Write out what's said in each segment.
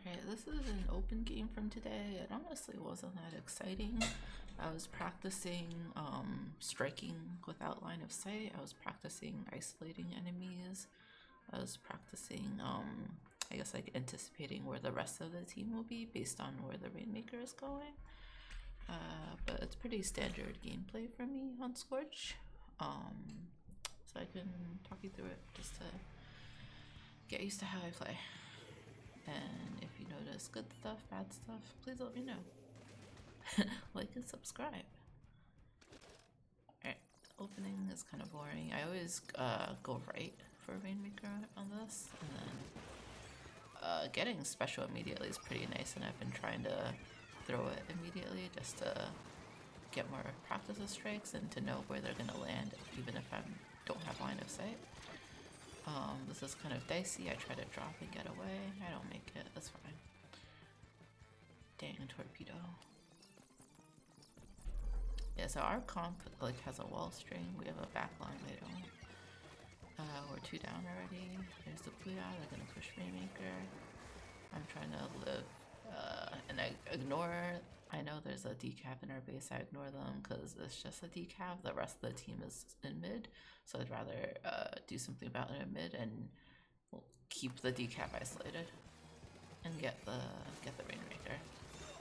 Alright, this is an open game from today. It honestly wasn't that exciting. I was practicing striking without line of sight. I was practicing isolating enemies. I was practicing, I guess, like anticipating where the rest of the team will be based on where the Rainmaker is going. But it's pretty standard gameplay for me on Scorch. So I can talk you through it just to get used to how I play. And if you notice good stuff, bad stuff, please let me know. Like and subscribe. Alright, opening is kind of boring. I always go right for Rainmaker on this, and then getting special immediately is pretty nice, and I've been trying to throw it immediately just to get more practice of strikes and to know where they're gonna land even if I don't have line of sight. This is kind of dicey. I try to drop and get away. I don't make it. That's fine. Dang, a torpedo. Yeah, so our comp like has a wall string. We have a back line. They don't. We're 2 down already. There's the Puya. They're gonna push Rainmaker. I'm trying to live, and I ignore. I know there's a decap in our base. I ignore them because it's just a decap. The rest of the team is in mid, so I'd rather do something about it in mid and keep the decap isolated and get the Rainmaker.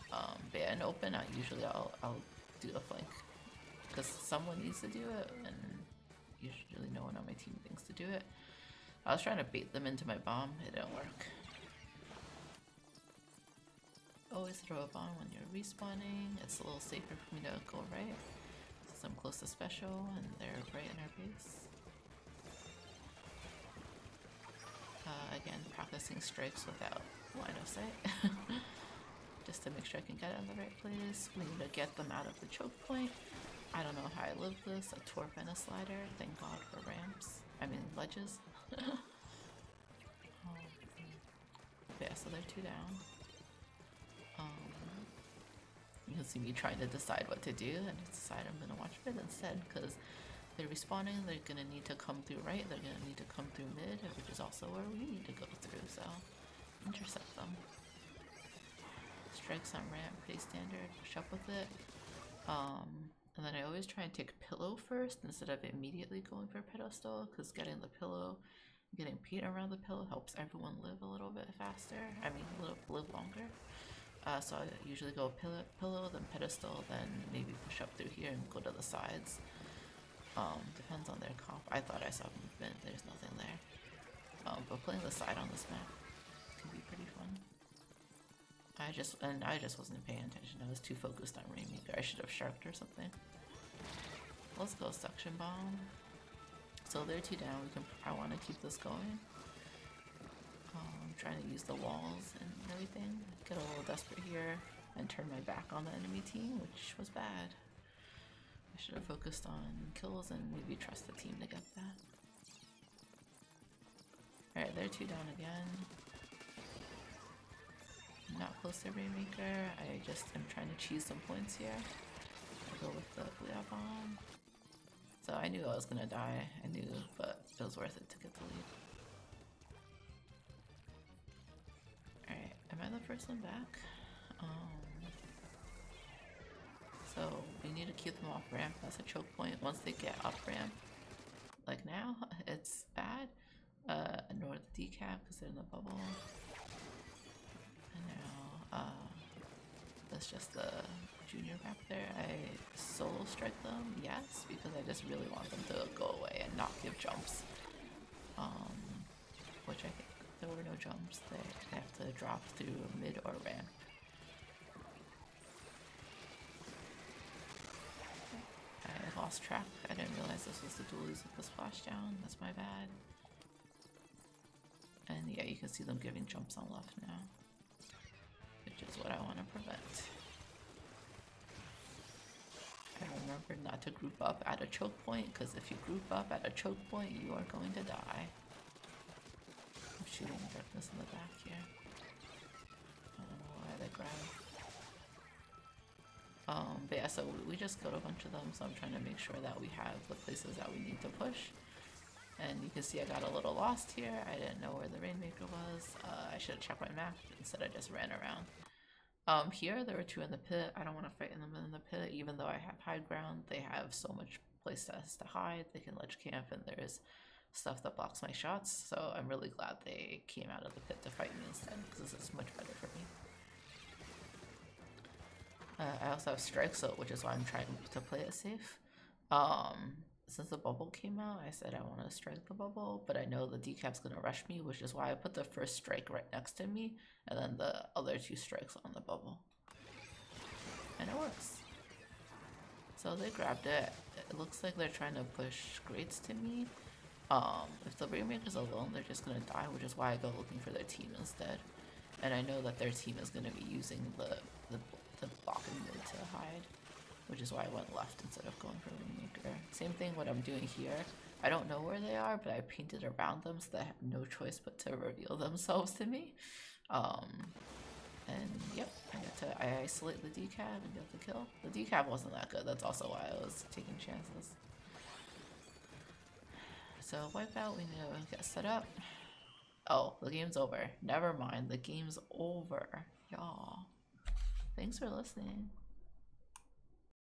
But yeah, in open, I'll do the flank because someone needs to do it, and usually no one on my team thinks to do it. I was trying to bait them into my bomb. It didn't work. Always throw a bomb when you're respawning. It's a little safer for me to go right since I'm close to special and they're right in our base. Again, practicing strikes without line of sight just to make sure I can get it in the right place. We need to get them out of the choke point. I don't know how I lived this. A torp and a slider. Thank God for ramps. I mean ledges. Yeah, so they're 2 down. You can see me trying to decide what to do, and I decide I'm gonna watch mid instead because they're respawning. They're gonna need to come through right. They're gonna need to come through mid, which is also where we need to go through. So intercept them. Strikes on ramp, pretty standard. Push up with it. And then I always try and take pillow first instead of immediately going for pedestal, because getting the pillow, getting paint around the pillow helps everyone live a little bit faster. I mean, live longer. So I usually go pillow, then pedestal, then maybe push up through here and go to the sides. Depends on their comp. I thought I saw movement. There's nothing there. But playing the side on this map can be pretty fun. I just wasn't paying attention. I was too focused on Rainmaker. I should have sharked or something. Let's go suction bomb. So they're 2 down. I want to keep this going. Trying to use the walls and everything. Get a little desperate here and turn my back on the enemy team, which was bad. I should have focused on kills and maybe trust the team to get that. Alright, they're 2 down again. Not close to Rainmaker. I just am trying to cheese some points here. I'll go with the Puya bomb. So I knew I was gonna die. I knew, but it was worth it to get the lead. Am I the first one back? So we need to keep them off ramp. That's a choke point. Once they get up ramp, like now, it's bad. Ignore the decap because they're in the bubble. And now, that's just the junior back there. I solo strike them, yes, because I just really want them to go away and not give jumps. Which I think there were no jumps. They have to drop through mid or ramp. I lost track. I didn't realize this was the dualies with the splashdown. That's my bad. And yeah, you can see them giving jumps on left now, which is what I want to prevent. I remember not to group up at a choke point, because if you group up at a choke point, you are going to die. I'm shooting darkness in the back here. I don't know why they grabbed. But yeah, so we just killed a bunch of them, so I'm trying to make sure that we have the places that we need to push. And you can see I got a little lost here. I didn't know where the Rainmaker was. I should have checked my map. Instead I just ran around. Here there were two in the pit. I don't want to fight them in the pit, even though I have high ground. They have so much place to hide. They can ledge camp, and there's stuff that blocks my shots. So I'm really glad they came out of the pit to fight me instead, because this is much better for me. I also have strike, so which is why I'm trying to play it safe. Since the bubble came out, I said I want to strike the bubble, but I know the decap's gonna rush me, which is why I put the first strike right next to me, and then the other two strikes on the bubble. And it works. So they grabbed it. It looks like they're trying to push grades to me. If the Rainmaker's alone, they're just gonna die, which is why I go looking for their team instead. And I know that their team is gonna be using the blocking mode to hide, which is why I went left instead of going for Rainmaker. Same thing what I'm doing here. I don't know where they are, but I painted around them so they have no choice but to reveal themselves to me. And yep, I isolate the decap and get the kill. The decap wasn't that good, that's also why I was taking chances. So wipeout, we need to get set up. Oh, the game's over. Never mind, the game's over. Y'all. Thanks for listening.